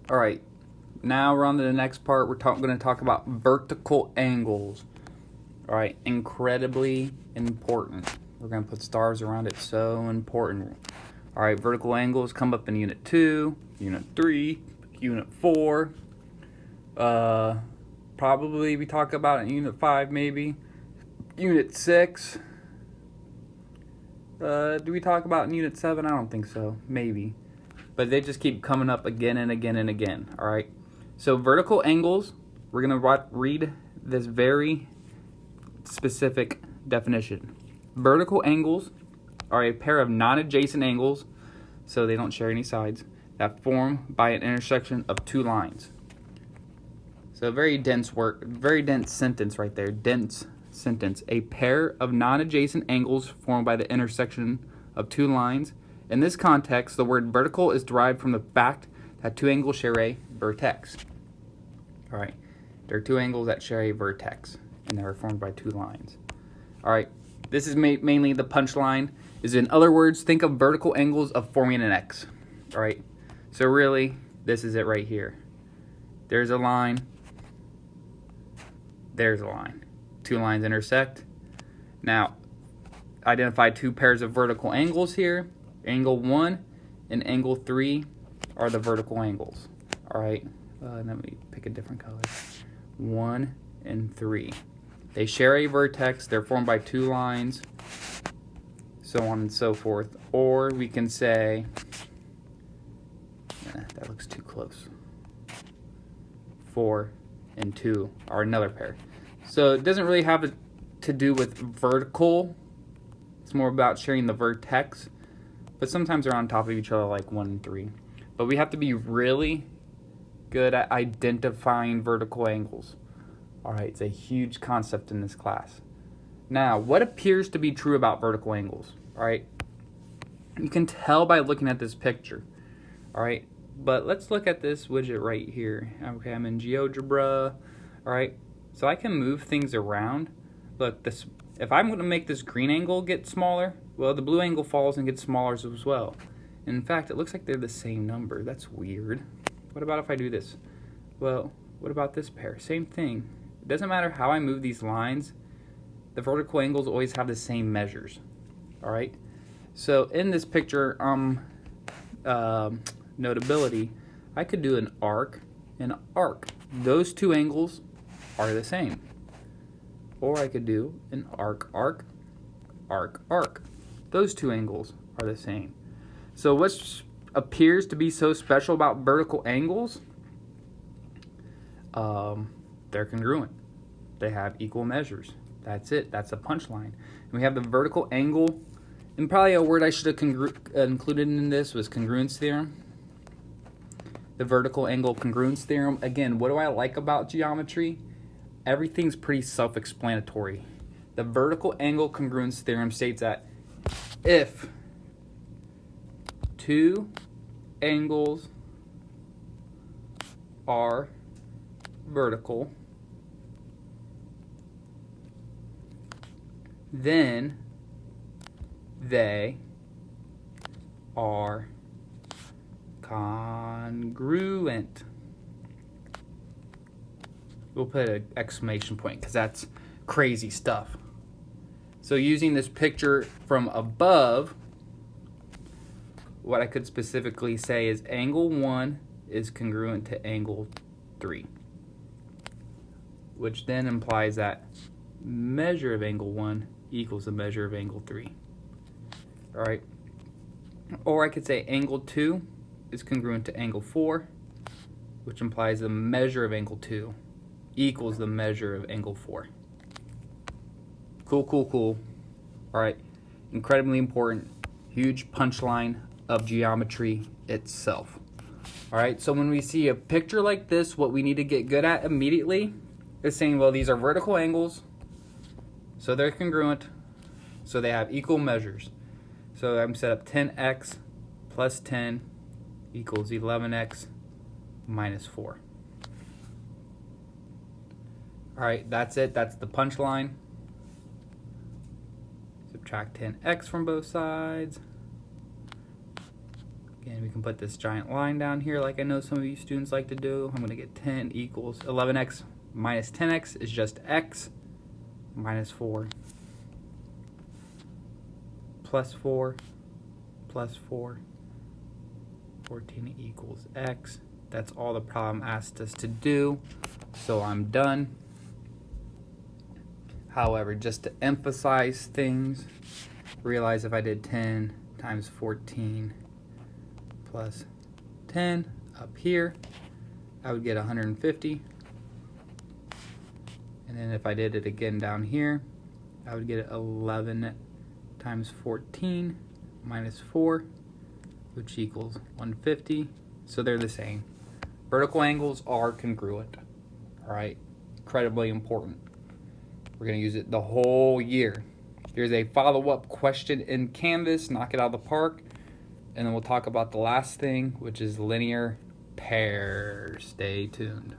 All right, now we're on to the next part. We're going to talk about vertical angles. All right, incredibly important. We're going to put stars around it, so important. All right, vertical angles come up in Unit 2, Unit 3, Unit 4. Probably we talk about it in Unit 5 maybe. Unit 6. Do we talk about in Unit 7? I don't think so. Maybe. But they just keep coming up again and again and again. All right. So vertical angles, we're going to read this very specific definition. Vertical angles are a pair of non-adjacent angles, so they don't share any sides, that form by an intersection of two lines. So very dense sentence right there. Dense sentence. A pair of non-adjacent angles formed by the intersection of two lines. In this context, the word vertical is derived from the fact that two angles share a vertex. All right, there are two angles that share a vertex, and they are formed by two lines. All right, this is mainly the punchline. Is in other words, think of vertical angles of forming an X. All right, so really, this is it right here. There's a line. There's a line. Two lines intersect. Now, identify two pairs of vertical angles here. Angle 1 and angle 3 are the vertical angles. All right, let me pick a different color. 1 and 3. They share a vertex. They're formed by two lines, so on and so forth. Or we can say, that looks too close. 4 and 2 are another pair. So it doesn't really have to do with vertical. It's more about sharing the vertex. But sometimes they're on top of each other like 1 and 3. But we have to be really good at identifying vertical angles. All right, it's a huge concept in this class. Now, what appears to be true about vertical angles? All right, you can tell by looking at this picture. All right, but let's look at this widget right here. Okay, I'm in GeoGebra. All right, so I can move things around. Look, this. If I'm going to make this green angle get smaller, well, the blue angle falls and gets smaller as well. And in fact, it looks like they're the same number. That's weird. What about if I do this? Well, what about this pair? Same thing. It doesn't matter how I move these lines. The vertical angles always have the same measures. All right? So in this picture, notability, I could do an arc and an arc. Those two angles are the same. Or I could do an arc, arc, arc, arc. Those two angles are the same. So what appears to be so special about vertical angles? They're congruent. They have equal measures. That's it. That's a punchline. And we have the vertical angle. And probably a word I should have included in this was congruence theorem. The vertical angle congruence theorem. Again, what do I like about geometry? Everything's pretty self-explanatory. The vertical angle congruence theorem states that if two angles are vertical, then they are congruent. We'll put an exclamation point because that's crazy stuff. So using this picture from above, what I could specifically say is angle 1 is congruent to angle 3, which then implies that measure of angle 1 equals the measure of angle 3. All right. Or I could say angle 2 is congruent to angle 4, which implies the measure of angle 2 equals the measure of angle 4. Cool, cool, cool. All right, incredibly important, huge punchline of geometry itself. All right, so when we see a picture like this, what we need to get good at immediately is saying, well, these are vertical angles, so they're congruent, so they have equal measures. So I'm set up 10x plus 10 equals 11x minus 4. All right, that's it. That's the punchline. Subtract 10x from both sides. Again, we can put this giant line down here like I know some of you students like to do. I'm going to get 10 equals 11x minus 10x is just x minus 4 plus 4 plus 4. 14 equals x. That's all the problem asked us to do, so I'm done. However, just to emphasize things, realize if I did 10 times 14 plus 10 up here, I would get 150. And then if I did it again down here, I would get 11 times 14 minus 4, which equals 150. So they're the same. Vertical angles are congruent. All right, incredibly important. We're going to use it the whole year. Here's a follow-up question in Canvas. Knock it out of the park. And then we'll talk about the last thing, which is linear pairs. Stay tuned.